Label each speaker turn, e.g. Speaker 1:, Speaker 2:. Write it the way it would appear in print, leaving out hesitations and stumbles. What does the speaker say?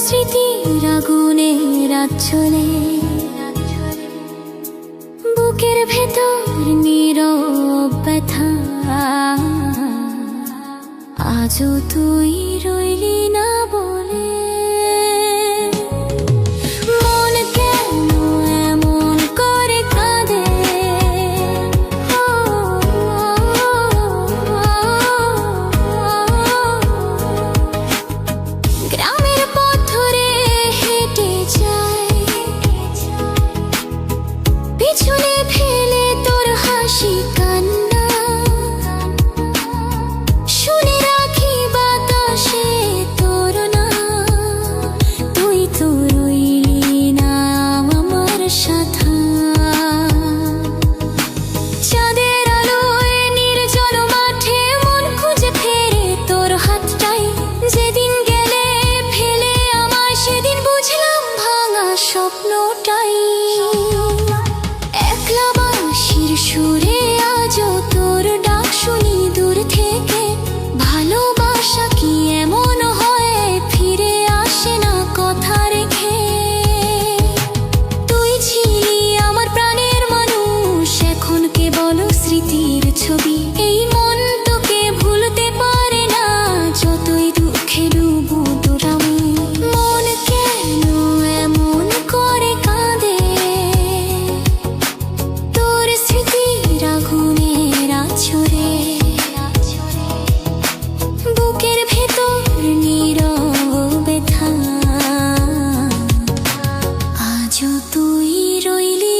Speaker 1: স্মৃতির আগুনে রাত চলে, বুকের ভেতর নীরব ব্যথা। আজও তুই রইলি না বলে। মন কেন এমন করে কাঁদে? গ্রামের পথ ধরে হেঁটে যায়, পিছনে ফেলে তোর হাসি কান্না। শুনে রাখি বাতাসে তোর নাম, তুই তো রইলি না আমার সাথে। চাঁদের আলোয় নির্জন মাঠে মন খুঁজে ফেরে তোর হাতটাই। যেদিন গেলে ফেলে আমায়, সেদিন বুঝলাম ভাঙা স্বপ্নটাই। একলা বাঁশির সুরে আজও তোর ডাক শুনি দূর থেকে। ভালোবাসা কি এমন হয়, ফিরে আসে না কথা রেখে? তুই ছিলি আমার প্রাণের মানুষ, এখন কেবল স্মৃতির ছবি। এই মন তোকে ভুলতে পারে না, যতই দুঃখে ডুবো তোর আমি। মন কেন এমন করে কাঁদে? তোর স্মৃতির আগুনে রাত ছড়ে, বুকের ভেতর নীরব ব্যথা। আজও তুই রইলি